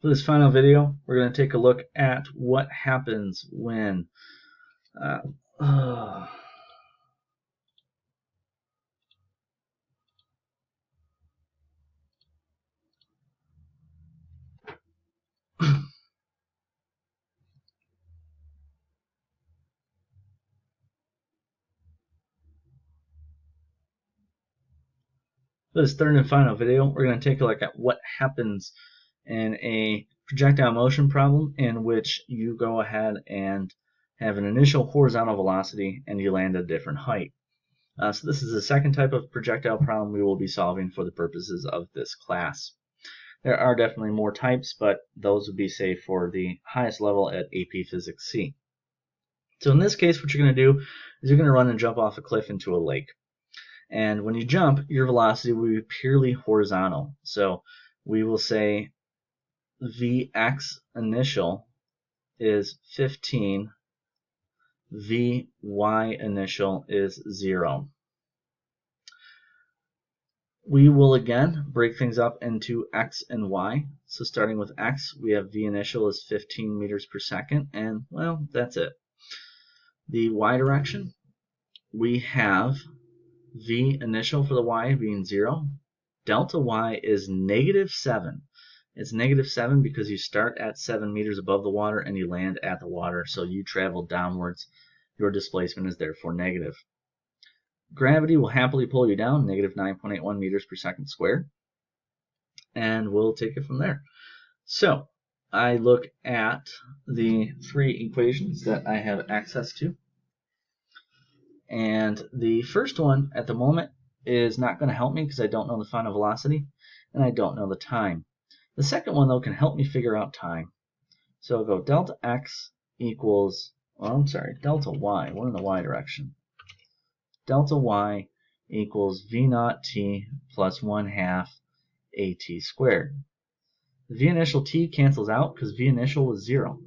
For this final video, we're going to take a look at what happens when for this third and final video, we're going to take a look at what happens in a projectile motion problem in which you go ahead and have an initial horizontal velocity and you land at a different height. So this is the second type of projectile problem we will be solving for the purposes of this class. There are definitely more types, but those would be, say, for the highest level at AP Physics C. So in this case, what you're going to do is you're going to run and jump off a cliff into a lake. And when you jump, your velocity will be purely horizontal. So we will say Vx initial is 15, Vy initial is 0. We will again break things up into x and y. So starting with x, we have V initial is 15 meters per second, and well, that's it. The y direction, we have V initial for the y being 0. Delta y is -7. It's -7 because you start at 7 meters above the water and you land at the water, so you travel downwards. Your displacement is therefore negative. Gravity will happily pull you down, -9.81 meters per second squared, and we'll take it from there. So I look at the three equations that I have access to, and the first one at the moment is not going to help me because I don't know the final velocity and I don't know the time. The second one, though, can help me figure out time. So I'll go delta x equals, delta y, we're in the y direction. Delta y equals v naught t plus 1/2 at squared. The v initial t cancels out because v initial was 0.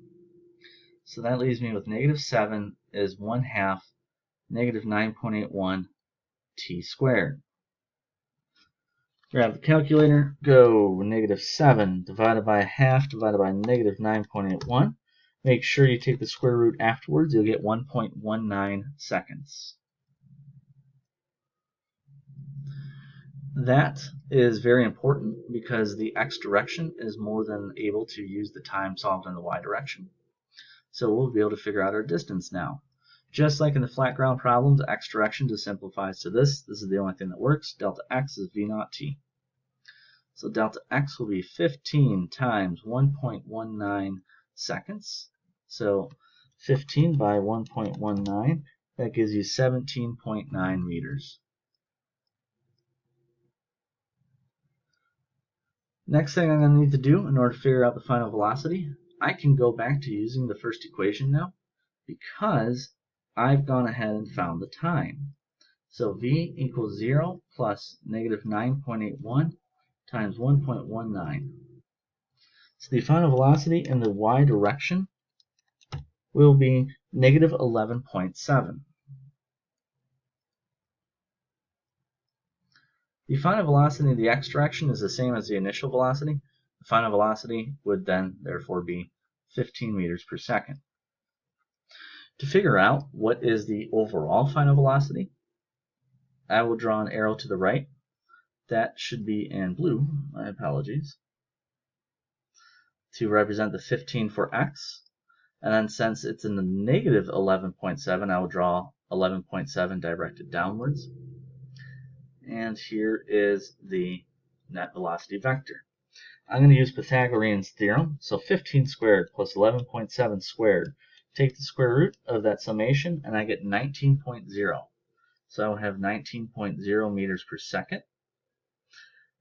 So that leaves me with -7 is 1/2 -9.81 t squared. Grab the calculator, go -7 divided by 1/2 divided by -9.81. Make sure you take the square root afterwards, you'll get 1.19 seconds. That is very important because the x direction is more than able to use the time solved in the y direction. So we'll be able to figure out our distance now. Just like in the flat ground problems, x direction just simplifies to this. This is the only thing that works. Delta x is v naught t. So delta x will be 15 times 1.19 seconds. So 15 by 1.19, that gives you 17.9 meters. Next thing I'm going to need to do in order to figure out the final velocity, I can go back to using the first equation now because I've gone ahead and found the time. So v equals 0 plus -9.81 times 1.19. So the final velocity in the y direction will be -11.7. The final velocity in the x direction is the same as the initial velocity. The final velocity would then therefore be 15 meters per second. To figure out what is the overall final velocity, I will draw an arrow to the right. That should be in blue, my apologies, to represent the 15 for x. And then since it's in the -11.7, I will draw 11.7 directed downwards. And here is the net velocity vector. I'm going to use Pythagorean's theorem. So 15 squared plus 11.7 squared. Take the square root of that summation and I get 19.0. So I will have 19.0 meters per second.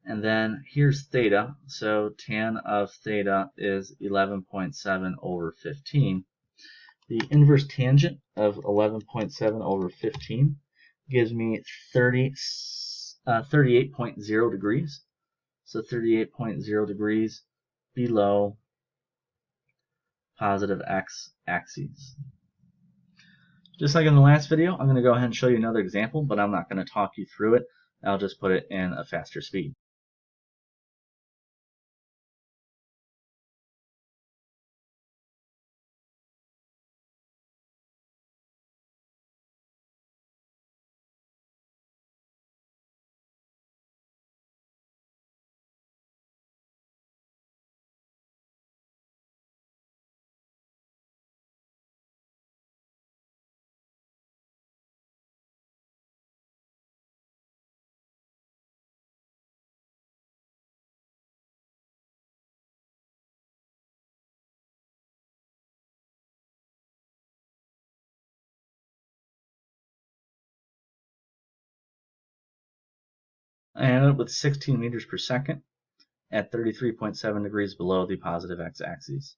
And then here's theta. So tan of theta is 11.7 over 15. The inverse tangent of 11.7 over 15 gives me 38.0 degrees. So 38.0 degrees below positive x axes. Just like in the last video, I'm going to go ahead and show you another example, but I'm not going to talk you through it. I'll just put it in a faster speed. I ended up with 16 meters per second at 33.7 degrees below the positive x-axis.